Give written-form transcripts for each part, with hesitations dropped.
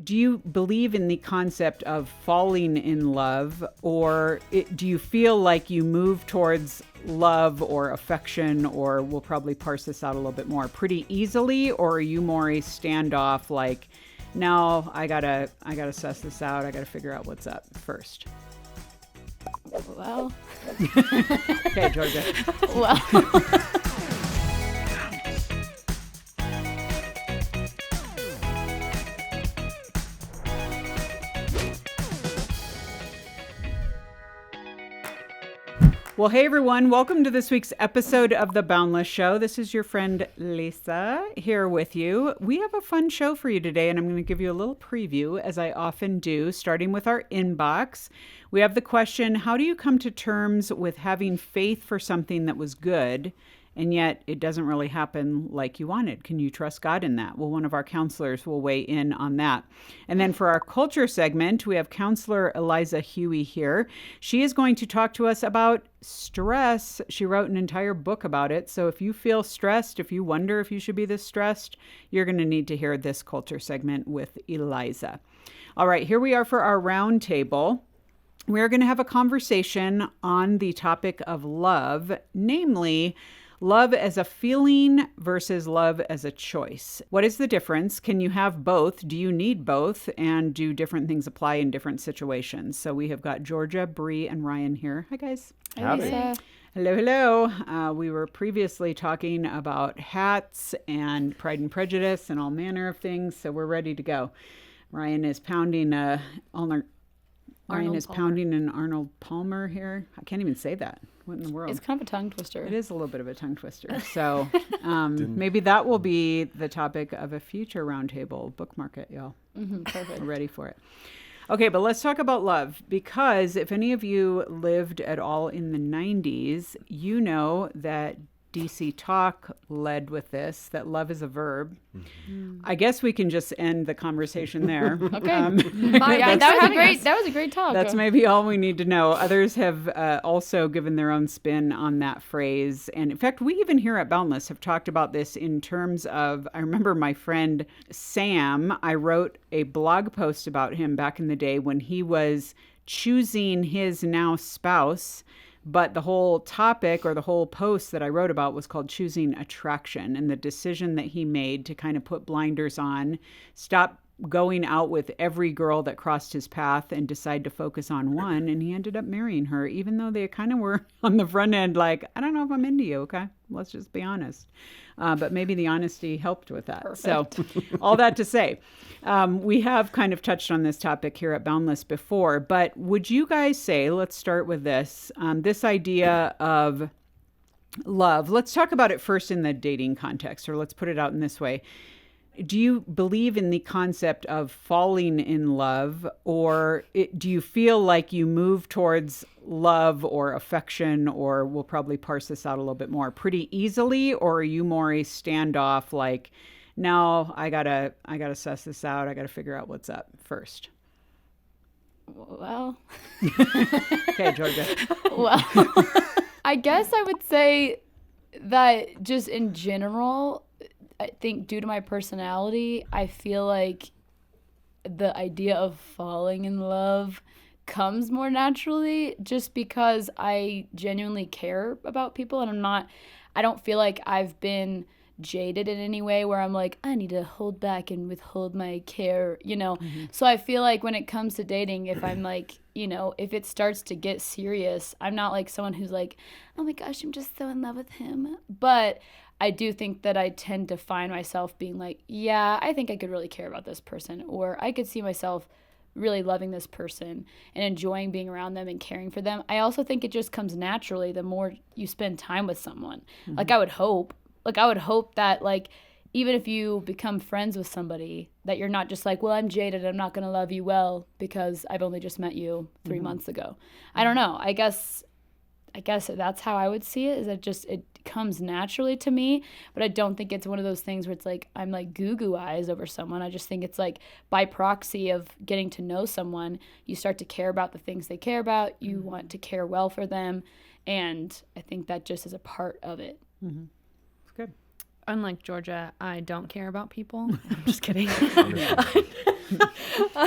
do you believe in the concept of falling in love, or do you feel like you move towards love or affection, or we'll probably parse this out a little bit more, pretty easily, or are you more a standoff, like, no, I gotta suss this out, I gotta figure out what's up first? Well. Okay, Georgia. Well. Well, hey everyone, welcome to this week's episode of The Boundless Show. This is your friend Eliza here with you. We have a fun show for you today, and I'm going to give you a little preview, as I often do, starting with our inbox. We have the question, how do you come to terms with having faith for something that was good, and yet it doesn't really happen like you wanted? Can you trust God in that? Well, one of our counselors will weigh in on that. And then for our culture segment, we have counselor Eliza Huie here. She is going to talk to us about stress. She wrote an entire book about it. So if you feel stressed, if you wonder if you should be this stressed, you're going to need to hear this culture segment with Eliza. All right, here we are for our roundtable. We're going to have a conversation on the topic of love, namely, love as a feeling versus love as a choice. What is the difference? Can you have both? Do you need both? And do different things apply in different situations? So we have got Georgia, Bree, and Ryan here. Hi, guys. Eliza. Hello, hello. We were previously talking about hats and Pride and Prejudice and all manner of things, so we're ready to go. Ryan is pounding an Arnold Palmer here. I can't even say that. What in the world? It's kind of a tongue twister. It is a little bit of a tongue twister. So maybe that will be the topic of a future roundtable. Bookmark it, y'all. Perfect. We're ready for it. Okay, but let's talk about love, because if any of you lived at all in the 90s, you know that DC Talk led with this, that love is a verb. I guess we can just end the conversation there. Okay. That was a great talk. That's maybe all we need to know. Others have also given their own spin on that phrase. And in fact, we even here at Boundless have talked about this in terms of, I remember my friend Sam, I wrote a blog post about him back in the day when he was choosing his now spouse. But the whole topic or the whole post that I wrote about was called Choosing Attraction, and the decision that he made to kind of put blinders on, stop going out with every girl that crossed his path and decide to focus on one. And he ended up marrying her, even though they kind of were on the front end like, I don't know if I'm into you, okay? Let's just be honest. But maybe the honesty helped with that. Perfect. So all that to say, we have kind of touched on this topic here at Boundless before, but would you guys say, let's start with this, this idea of love. Let's talk about it first in the dating context, or let's put it out in this way. Do you believe in the concept of falling in love, or do you feel like you move towards love or affection, or we'll probably parse this out a little bit more, pretty easily, or are you more a standoff, like, no, I gotta suss this out, I gotta figure out what's up first? Well. Okay, Georgia. Well, I guess I would say that just in general, I think due to my personality, I feel like the idea of falling in love comes more naturally just because I genuinely care about people, and I don't feel like I've been jaded in any way where I'm like, I need to hold back and withhold my care, So I feel like when it comes to dating, if I'm like, if it starts to get serious, I'm not like someone who's like, oh my gosh, I'm just so in love with him. But I do think that I tend to find myself being like, yeah, I think I could really care about this person, or I could see myself really loving this person and enjoying being around them and caring for them. I also think it just comes naturally the more you spend time with someone. Mm-hmm. I would hope that, like, even if you become friends with somebody, that you're not just like, well, I'm jaded, I'm not going to love you well because I've only just met you 3 months ago. I don't know. I guess that's how I would see it, is that just it comes naturally to me, but I don't think it's one of those things where it's like I'm like goo eyes over someone. I just think it's like by proxy of getting to know someone, you start to care about the things they care about, you want to care well for them, and I think that just is a part of it. Mm-hmm. Good. Unlike Georgia, I don't care about people. I'm just kidding.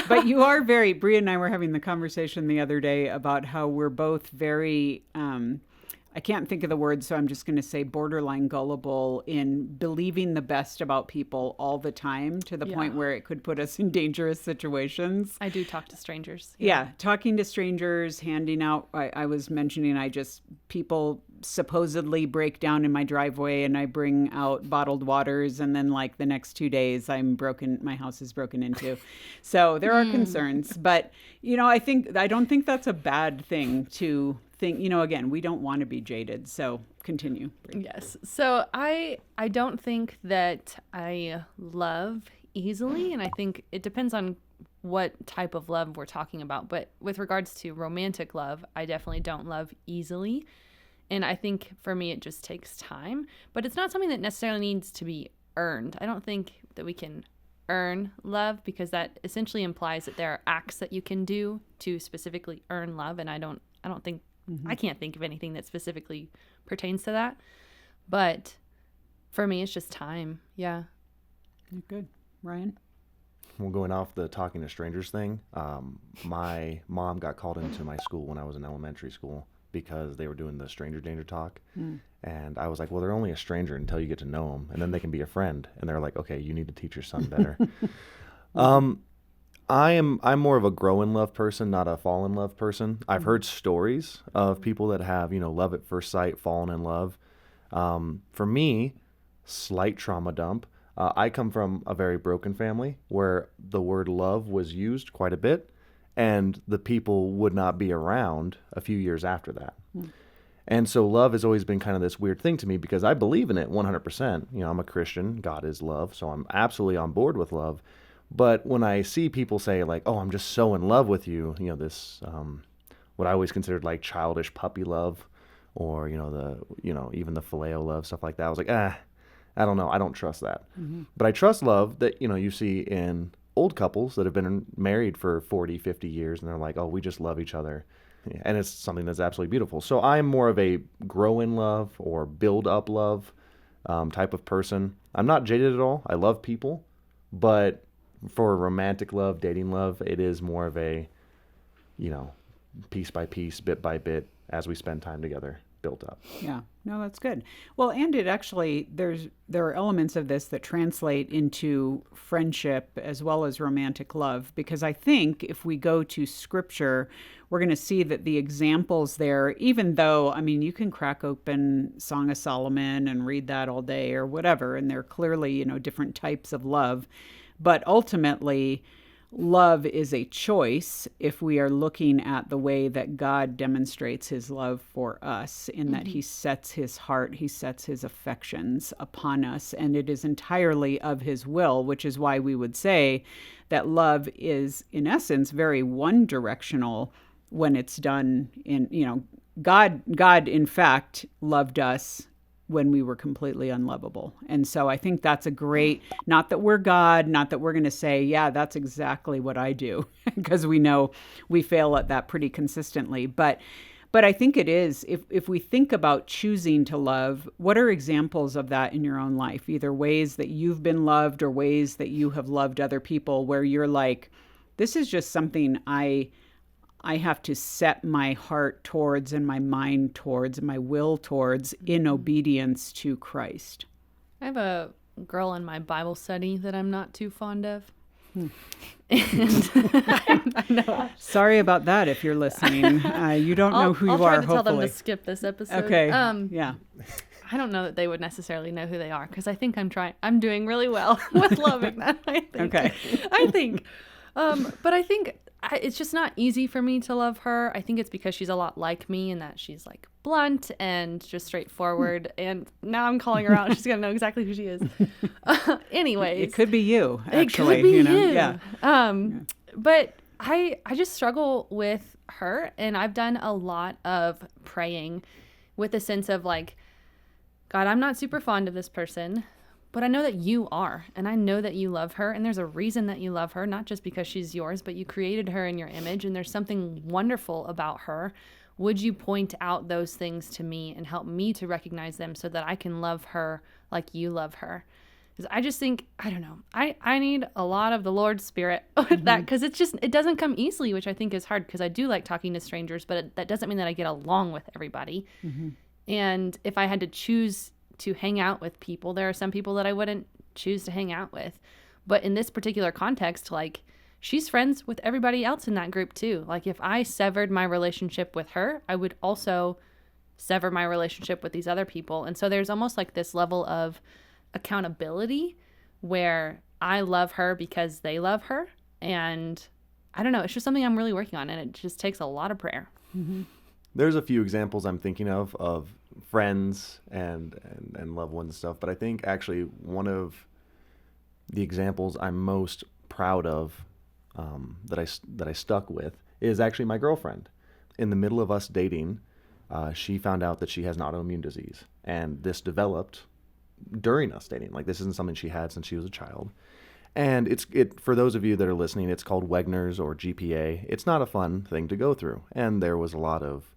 But you are Bria and I were having the conversation the other day about how we're both very, I can't think of the word, so I'm just going to say borderline gullible in believing the best about people all the time to the point where it could put us in dangerous situations. I do talk to strangers. Yeah, talking to strangers, handing out, I was mentioning, people supposedly break down in my driveway and I bring out bottled waters, and then like the next 2 days my house is broken into. So there are concerns, but I don't think that's a bad thing to think, again, we don't want to be jaded. So continue. Yes. So I don't think that I love easily, and I think it depends on what type of love we're talking about. But with regards to romantic love, I definitely don't love easily. And I think for me, it just takes time, but it's not something that necessarily needs to be earned. I don't think that we can earn love, because that essentially implies that there are acts that you can do to specifically earn love. And I don't think, I can't think of anything that specifically pertains to that. But for me, it's just time. Yeah. Good. Ryan? Well, going off the talking to strangers thing, my mom got called into my school when I was in elementary school because they were doing the stranger danger talk. And I was like, well, they're only a stranger until you get to know them, and then they can be a friend. And they're like, okay, you need to teach your son better. I'm more of a grow in love person, not a fall in love person. I've heard stories of people that have, love at first sight, fallen in love. For me, slight trauma dump. I come from a very broken family where the word love was used quite a bit, and the people would not be around a few years after that. And so love has always been kind of this weird thing to me, because I believe in it 100%. I'm a Christian. God is love. So I'm absolutely on board with love. But when I see people say like, oh, I'm just so in love with you, this, what I always considered like childish puppy love, or, even the phileo love, stuff like that. I was like, I don't know. I don't trust that. But I trust love that, you see in old couples that have been married for 40, 50 years, and they're like, oh, we just love each other. And it's something that's absolutely beautiful. So I'm more of a grow in love or build up love type of person. I'm not jaded at all. I love people. But for romantic love, dating love, it is more of a, piece by piece, bit by bit, as we spend time together, built up. Yeah, no, that's good. Well, and it actually, there are elements of this that translate into friendship as well as romantic love, because I think if we go to scripture, we're going to see that the examples there, even though, you can crack open Song of Solomon and read that all day or whatever, and they're clearly, different types of love, but ultimately, love is a choice if we are looking at the way that God demonstrates his love for us, in that he sets his heart, he sets his affections upon us, and it is entirely of his will, which is why we would say that love is, in essence, very one-directional when it's done in, God, in fact, loved us when we were completely unlovable. And so I think that's a great, not that we're God, not that we're going to say, yeah, that's exactly what I do, because we know we fail at that pretty consistently. But I think it is, if we think about choosing to love, what are examples of that in your own life? Either ways that you've been loved or ways that you have loved other people where you're like, this is just something I have to set my heart towards and my mind towards and my will towards in obedience to Christ. I have a girl in my Bible study that I'm not too fond of. And I know. Sorry about that if you're listening. You don't know who you are, I'll try to tell them hopefully. to skip this episode. Okay, yeah. I don't know that they would necessarily know who they are, because I think I'm doing really well with loving them, I think. Okay. I think. But I think it's just not easy for me to love her. I think it's because she's a lot like me, in that she's like blunt and just straightforward. And now I'm calling her out. She's going to know exactly who she is. Anyways. It could be you, actually. It could be you. Yeah. But I just struggle with her, and I've done a lot of praying with a sense of like, God, I'm not super fond of this person, but I know that you are, and I know that you love her, and there's a reason that you love her, not just because she's yours, but you created her in your image, and there's something wonderful about her. would you point out those things to me and help me to recognize them so that I can love her like you love her? Because I just think, I don't know, I need a lot of the Lord's Spirit with that, because it doesn't come easily, which I think is hard, because I do like talking to strangers, but that doesn't mean that I get along with everybody. And if I had to choose to hang out with people, there are some people that I wouldn't choose to hang out with. But in this particular context, like, she's friends with everybody else in that group too. Like, if I severed my relationship with her, I would also sever my relationship with these other people. And so there's almost like this level of accountability where I love her because they love her. And I don't know, it's just something I'm really working on, and it just takes a lot of prayer. There's a few examples I'm thinking of friends and loved ones and stuff, but I think actually one of the examples I'm most proud of, that I stuck with, is actually my girlfriend. In the middle of us dating, she found out that she has an autoimmune disease, and this developed during us dating. Like, this isn't something she had since she was a child. And it for those of you that are listening, it's called Wegener's or GPA. It's not a fun thing to go through, and there was a lot of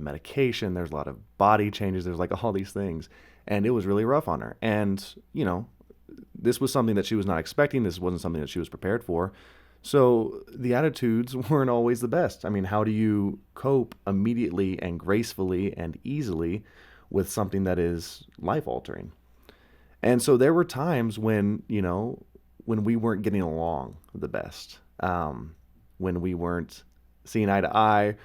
medication, there's a lot of body changes, there's like all these things, and it was really rough on her. And this was something that she was not expecting. This wasn't something that she was prepared for. So the attitudes weren't always the best. I mean, how do you cope immediately and gracefully and easily with something that is life-altering? And so there were times when we weren't getting along the best, when we weren't seeing eye to eye,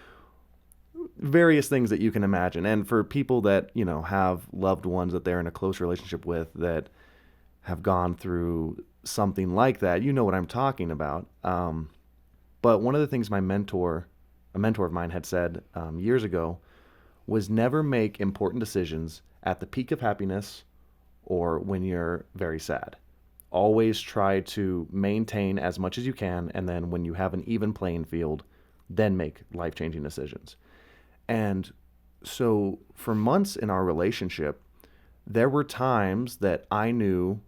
various things that you can imagine. And for people that, have loved ones that they're in a close relationship with that have gone through something like that, you know what I'm talking about. But one of the things a mentor of mine had said years ago was never make important decisions at the peak of happiness or when you're very sad. Always try to maintain as much as you can, and then when you have an even playing field, then make life-changing decisions. And so for months in our relationship, there were times that I knew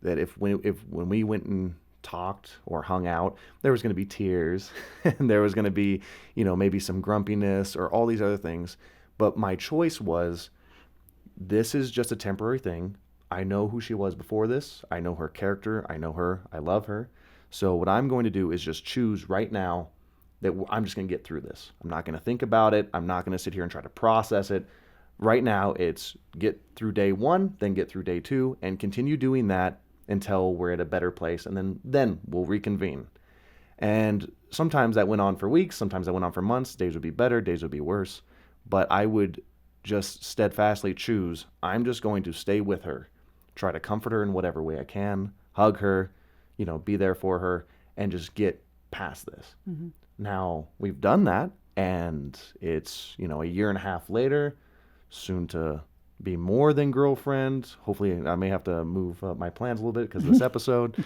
that when we went and talked or hung out, there was going to be tears and there was going to be, maybe some grumpiness or all these other things. But my choice was, this is just a temporary thing. I know who she was before this. I know her character. I know her. I love her. So what I'm going to do is just choose right now that I'm just going to get through this. I'm not going to think about it. I'm not going to sit here and try to process it. Right now, it's get through day 1, then get through day 2, and continue doing that until we're at a better place, and then we'll reconvene. And sometimes that went on for weeks, sometimes that went on for months. Days would be better, days would be worse. But I would just steadfastly choose, I'm just going to stay with her, try to comfort her in whatever way I can, hug her, be there for her, and just get past this. Now, we've done that, and it's, a year and a half later, soon to be more than girlfriend. Hopefully, I may have to move my plans a little bit because of this episode.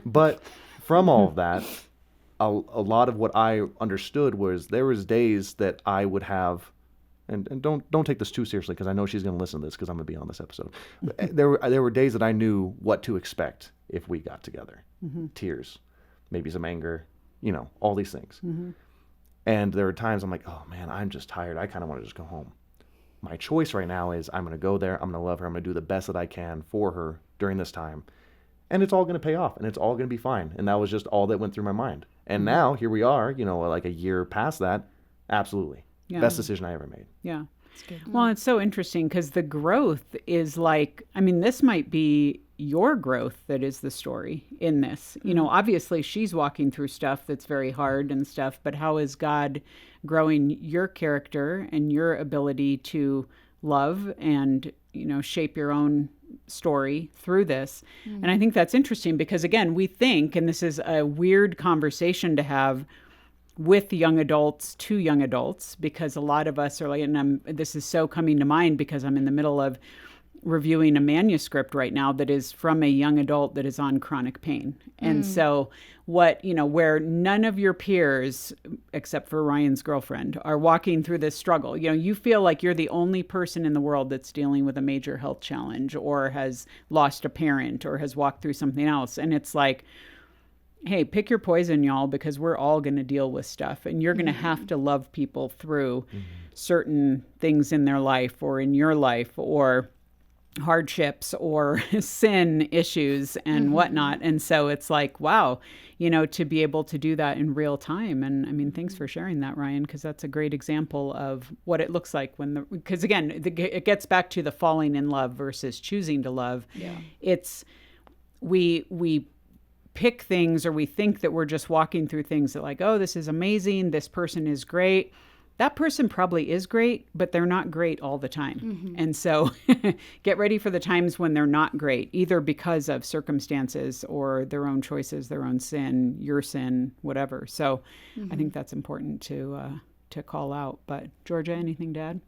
But from all of that, a lot of what I understood was there was days that I would have, and don't take this too seriously because I know she's going to listen to this because I'm going to be on this episode. There were days that I knew what to expect if we got together. Tears, maybe some anger, all these things. And there were times I'm like, oh man, I'm just tired. I kind of want to just go home. My choice right now is I'm going to go there. I'm going to love her. I'm going to do the best that I can for her during this time. And it's all going to pay off and it's all going to be fine. And that was just all that went through my mind. And now here we are, like a year past that. Absolutely. Yeah. Best decision I ever made. Yeah. Well, it's so interesting because the growth is this might be your growth that is the story in this. Obviously she's walking through stuff that's very hard and stuff, but how is God growing your character and your ability to love and, shape your own story through this? And I think that's interesting because, again, we think, and this is a weird conversation to have with young adults to young adults, because a lot of us are like, and this is so coming to mind because I'm in the middle of reviewing a manuscript right now that is from a young adult that is on chronic pain. And so where none of your peers, except for Ryan's girlfriend, are walking through this struggle. You feel like you're the only person in the world that's dealing with a major health challenge or has lost a parent or has walked through something else. And it's like, hey, pick your poison, y'all, because we're all going to deal with stuff, and you're going to have to love people through certain things in their life or in your life, or hardships or sin issues and whatnot. And so it's like, wow, to be able to do that in real time. And I mean, thanks for sharing that, Ryan, because that's a great example of what it looks like because again, it gets back to the falling in love versus choosing to love. Yeah. It's, we pick things, or we think that we're just walking through things that like, oh, this is amazing, this person is great. That person probably is great, but they're not great all the time. And so get ready for the times when they're not great, either because of circumstances or their own choices, their own sin, your sin, whatever. So I think that's important to call out. But Georgia, anything to add?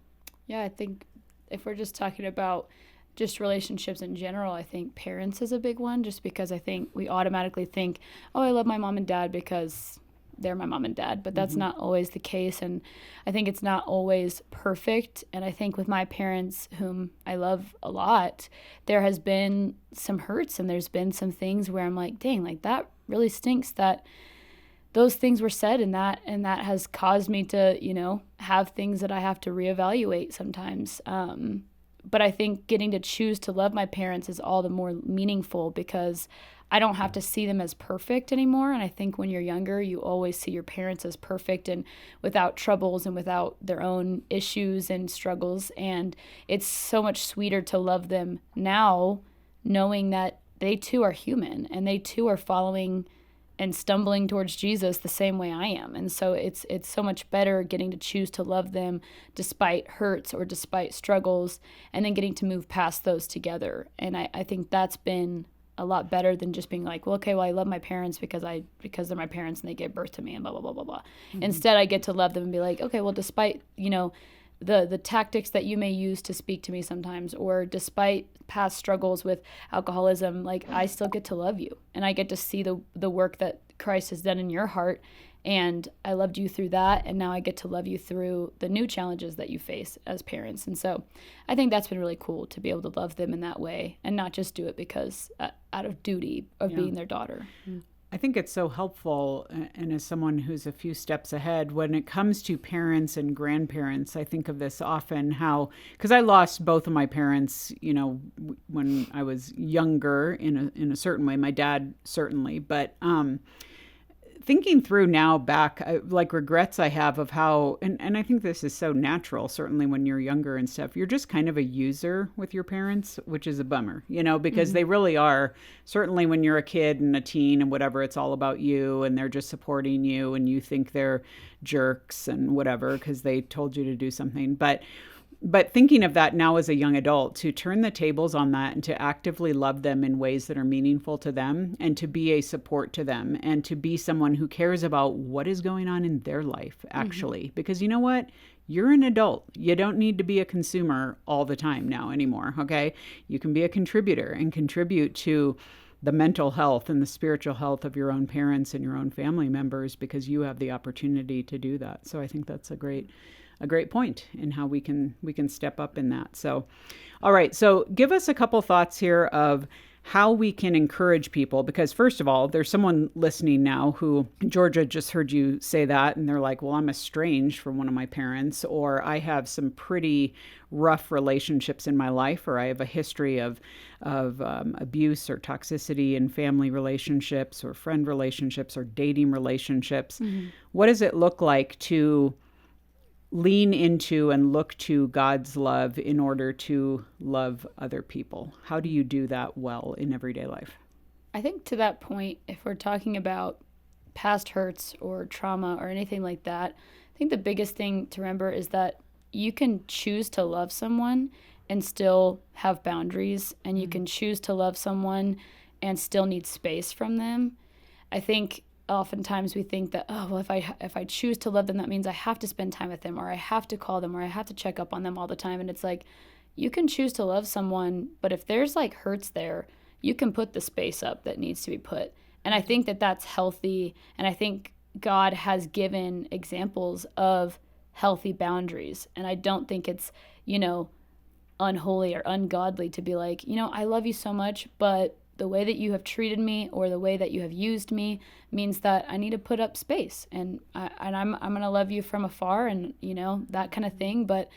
Yeah, I think if we're just talking about just relationships in general, I think parents is a big one, just because I think we automatically think, oh, I love my mom and dad because they're my mom and dad, but that's not always the case. And I think it's not always perfect. And I think with my parents, whom I love a lot, there has been some hurts, and there's been some things where I'm like, dang, like that really stinks that those things were said, and that has caused me to, have things that I have to reevaluate sometimes. But I think getting to choose to love my parents is all the more meaningful because I don't have to see them as perfect anymore. And I think when you're younger, you always see your parents as perfect and without troubles and without their own issues and struggles. And it's so much sweeter to love them now, knowing that they too are human and they too are following and stumbling towards Jesus the same way I am. And so it's so much better getting to choose to love them despite hurts or despite struggles, and then getting to move past those together. And I think that's been a lot better than just being like, well, okay, well, I love my parents because they're my parents and they gave birth to me and blah, blah, blah, blah, blah. Instead, I get to love them and be like, okay, well, despite, the tactics that you may use to speak to me sometimes, or despite past struggles with alcoholism, like I still get to love you, and I get to see the work that Christ has done in your heart, and I loved you through that, and now I get to love you through the new challenges that you face as parents. And so I think that's been really cool to be able to love them in that way and not just do it because out of duty of being their daughter. I think it's so helpful, and as someone who's a few steps ahead, when it comes to parents and grandparents, I think of this often because I lost both of my parents, when I was younger in a certain way, my dad certainly, but thinking through now back, like regrets I have of how, and I think this is so natural, certainly when you're younger and stuff, you're just kind of a user with your parents, which is a bummer, because they really are. Certainly when you're a kid and a teen and whatever, it's all about you and they're just supporting you and you think they're jerks and whatever because they told you to do something. But thinking of that now as a young adult, to turn the tables on that and to actively love them in ways that are meaningful to them, and to be a support to them, and to be someone who cares about what is going on in their life, actually. Because you know what? You're an adult. You don't need to be a consumer all the time now anymore, okay? You can be a contributor and contribute to the mental health and the spiritual health of your own parents and your own family members, because you have the opportunity to do that. So I think that's a great point in how we can step up in that. So, all right. So give us a couple thoughts here of how we can encourage people, because first of all, there's someone listening now who, Georgia, just heard you say that, and they're like, well, I'm estranged from one of my parents, or I have some pretty rough relationships in my life, or I have a history of abuse or toxicity in family relationships or friend relationships or dating relationships. What does it look like to lean into and look to God's love in order to love other people? How do you do that well in everyday life? I think to that point, if we're talking about past hurts or trauma or anything like that, I think the biggest thing to remember is that you can choose to love someone and still have boundaries, and you can choose to love someone and still need space from them. I think oftentimes we think that, oh, well, if I choose to love them, that means I have to spend time with them, or I have to call them, or I have to check up on them all the time. And it's like, you can choose to love someone, but if there's like hurts there, you can put the space up that needs to be put. And I think that that's healthy. And I think God has given examples of healthy boundaries. And I don't think it's, unholy or ungodly to be like, I love you so much, but the way that you have treated me or the way that you have used me means that I need to put up space, and I'm going to love you from afar, and that kind of thing. But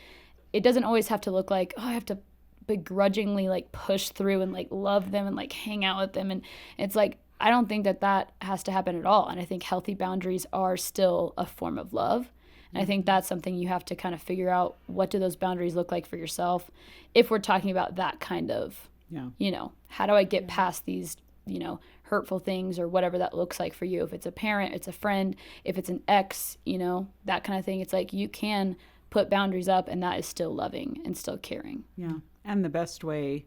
it doesn't always have to look like, oh, I have to begrudgingly like push through and like love them and like hang out with them. And it's like, I don't think that has to happen at all. And I think healthy boundaries are still a form of love. And I think that's something you have to kind of figure out, what do those boundaries look like for yourself if we're talking about that kind of, how do I get past these, hurtful things or whatever that looks like for you. If it's a parent, it's a friend, if it's an ex, that kind of thing. It's like you can put boundaries up and that is still loving and still caring. Yeah. And the best way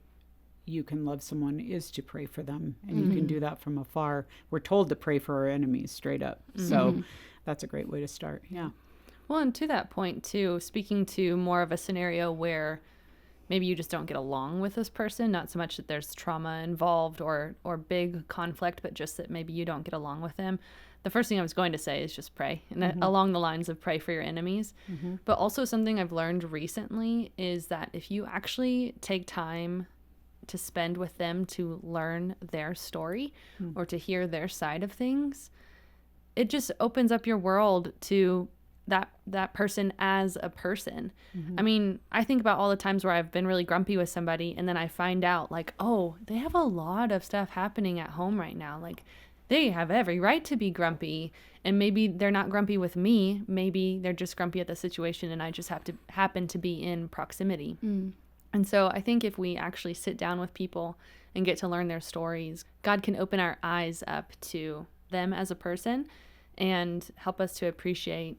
you can love someone is to pray for them. And you can do that from afar. We're told to pray for our enemies straight up. So that's a great way to start. Yeah. Well, and to that point too, speaking to more of a scenario where maybe you just don't get along with this person, not so much that there's trauma involved or big conflict, but just that maybe you don't get along with them. The first thing I was going to say is just pray, and along the lines of pray for your enemies. But also something I've learned recently is that if you actually take time to spend with them to learn their story or to hear their side of things, it just opens up your world to that person as a person. I mean, I think about all the times where I've been really grumpy with somebody and then I find out like, oh, they have a lot of stuff happening at home right now. Like, they have every right to be grumpy, and maybe they're not grumpy with me. Maybe they're just grumpy at the situation and I just happen to be in proximity. And so I think if we actually sit down with people and get to learn their stories, God can open our eyes up to them as a person and help us to appreciate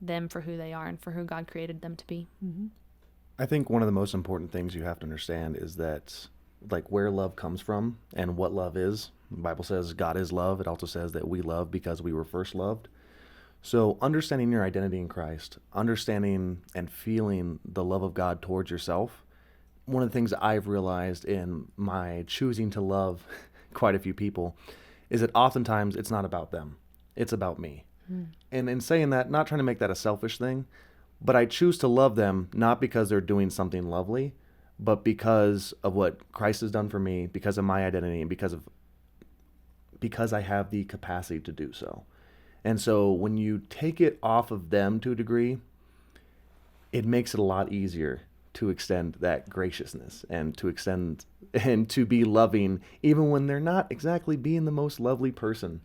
them for who they are and for who God created them to be. I think one of the most important things you have to understand is that, like, where love comes from and what love is. The Bible says God is love. It also says that we love because we were first loved. So understanding your identity in Christ, understanding and feeling the love of God towards yourself. One of the things that I've realized in my choosing to love quite a few people is that oftentimes it's not about them. It's about me. And in saying that, not trying to make that a selfish thing, but I choose to love them not because they're doing something lovely, but because of what Christ has done for me, because of my identity, and because I have the capacity to do so. And so when you take it off of them to a degree, it makes it a lot easier to extend that graciousness and to extend and to be loving, even when they're not exactly being the most lovely person.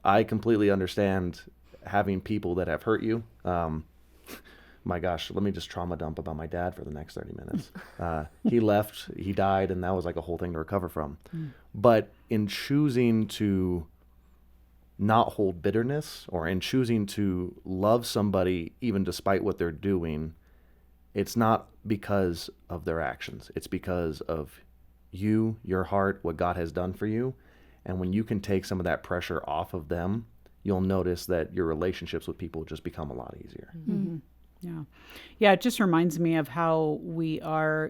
I completely understand having people that have hurt you. My gosh, let me just trauma dump about my dad for the next 30 minutes. He left, he died, and that was like a whole thing to recover from. But in choosing to not hold bitterness, or in choosing to love somebody even despite what they're doing, it's not because of their actions. It's because of you, your heart, what God has done for you. And when you can take some of that pressure off of them, you'll notice that your relationships with people just become a lot easier. Yeah, it just reminds me of how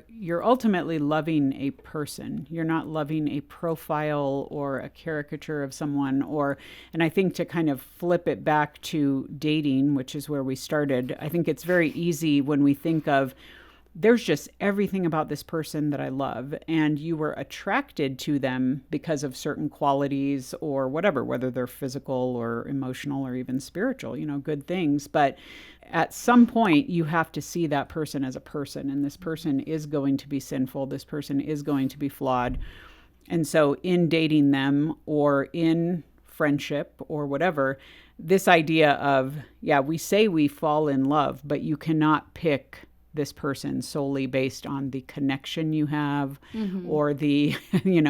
you're ultimately loving a person. You're not loving a profile or a caricature of someone, and I think to kind of flip it back to dating, which is where we started, I think it's very easy when we think of, there's just everything about this person that I love, and you were attracted to them because of certain qualities or whatever, whether they're physical or emotional or even spiritual, good things. But at some point, you have to see that person as a person, and this person is going to be sinful. This person is going to be flawed. And so in dating them or in friendship or whatever, this idea of, we say we fall in love, but you cannot pick this person solely based on the connection you have or the,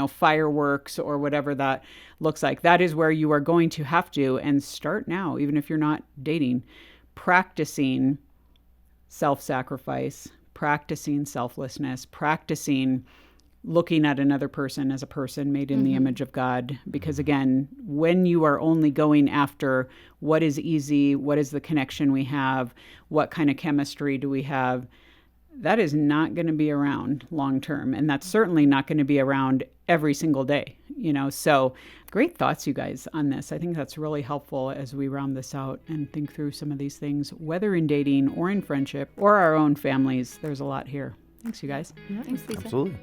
fireworks or whatever that looks like. That is where you are going to have to, and start now, even if you're not dating, practicing self-sacrifice, practicing selflessness, practicing looking at another person as a person made in the image of God. Because again, when you are only going after what is easy, what is the connection we have, what kind of chemistry do we have, that is not going to be around long term. And that's certainly not going to be around every single day, So great thoughts, you guys, on this. I think that's really helpful as we round this out and think through some of these things, whether in dating or in friendship or our own families. There's a lot here. Thanks, you guys. Thanks, Lisa. Absolutely.